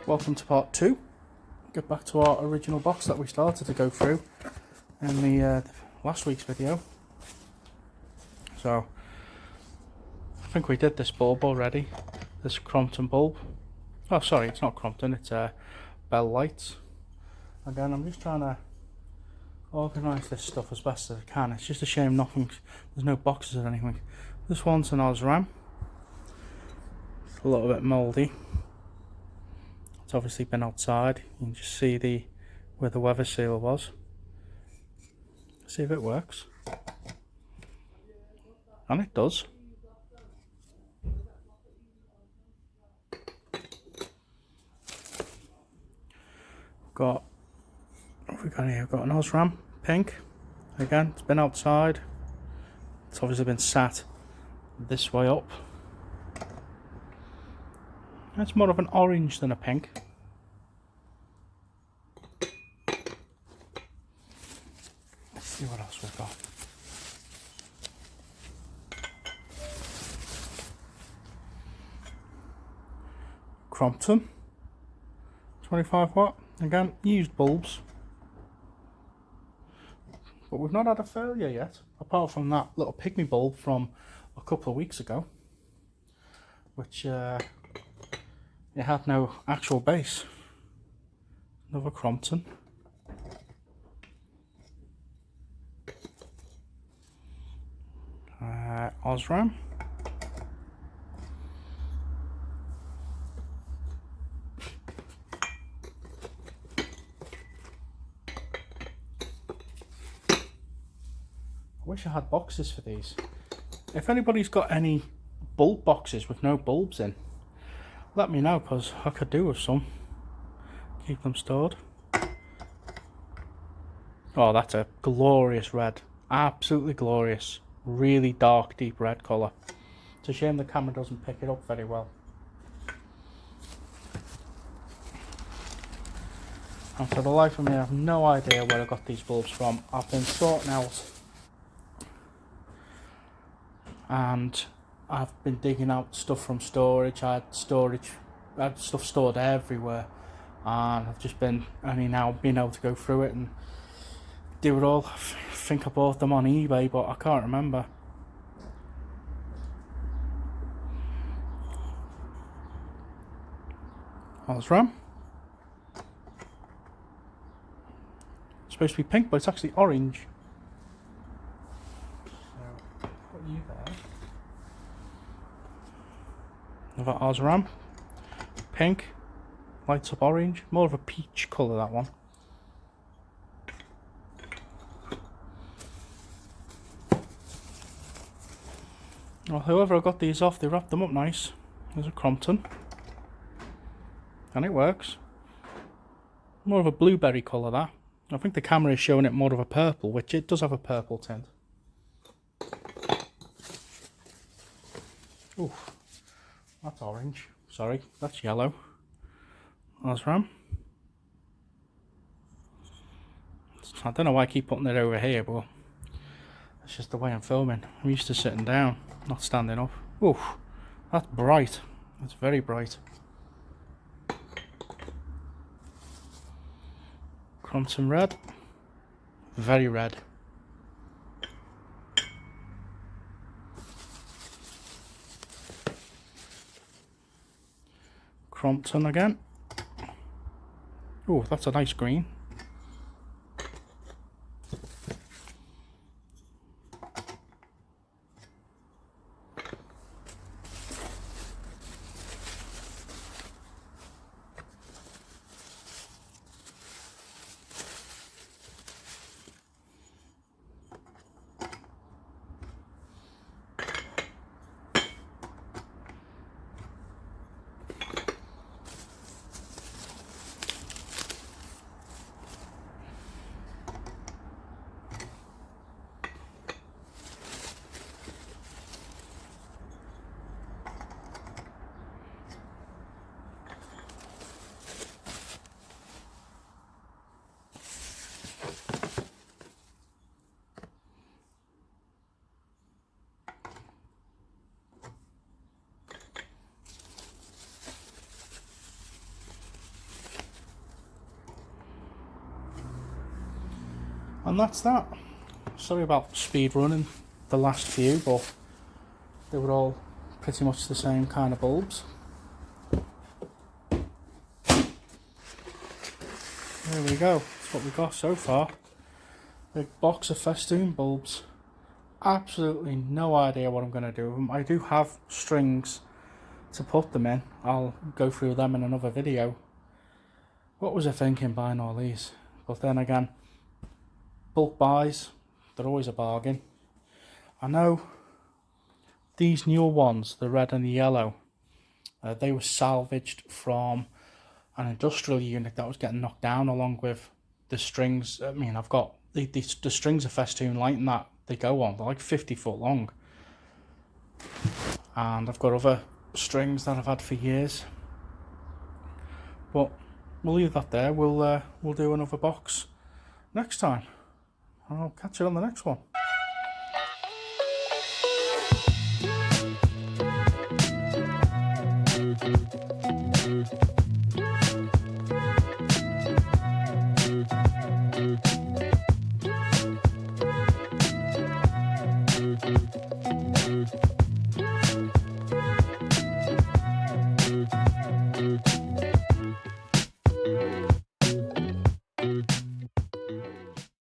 Welcome to part 2. Get back to our original box that we started to go through in the last week's video. So I think we did this bulb already, this Crompton bulb. Oh sorry, it's not Crompton, it's Bell Lights. Again, I'm just trying to organise this stuff as best as I can. It's just a shame there's no boxes or anything. This one's an Osram. It's a little bit mouldy. It's obviously been outside. You can just see where the weather seal was. See if it works. And it does. What have we got here? We've got an Osram, pink. Again, it's been outside. It's obviously been sat this way up. It's more of an orange than a pink. Let's see what else we've got. Crompton, 25 watt. Again, used bulbs. But we've not had a failure yet, apart from that little pygmy bulb from a couple of weeks ago, which it had no actual base. Another Crompton. Osram. I wish I had boxes for these. If anybody's got any bulb boxes with no bulbs in, let me know, because I could do with some. Keep them stored. Oh, that's a glorious red. Absolutely glorious. Really dark, deep red colour. It's a shame the camera doesn't pick it up very well. And for the life of me, I have no idea where I got these bulbs from. I've been sorting out, and I've been digging out stuff from storage. I had stuff stored everywhere, and I've just been only now being able to go through it and do it all. I think I bought them on eBay, but I can't remember. Osram. It's supposed to be pink, but it's actually orange. So, put you there. Another Osram. Pink. Lights up orange. More of a peach colour, that one. Well, whoever I got these off, they wrapped them up nice. There's a Crompton. And it works. More of a blueberry colour, that. I think the camera is showing it more of a purple, which it does have a purple tint. Ooh, that's orange. Sorry, that's yellow. Osram. I don't know why I keep putting it over here, but it's just the way I'm filming. I'm used to sitting down, not standing up. Ooh, that's bright. That's very bright. Crompton red. Very red. Crompton again. Oh, that's a nice green. And that's that. Sorry about speed running the last few, but they were all pretty much the same kind of bulbs. There we go, that's what we got so far. Big box of Festoon bulbs. Absolutely no idea what I'm going to do with them. I do have strings to put them in. I'll go through them in another video. What was I thinking buying all these? But then again, bulk buys, they're always a bargain. I know these newer ones, the red and the yellow, they were salvaged from an industrial unit that was getting knocked down, along with the strings. I mean, I've got the strings of Festoon lighting that they go on, they're like 50 foot long. And I've got other strings that I've had for years. But we'll leave that there. We'll do another box next time. I'll catch you on the next one.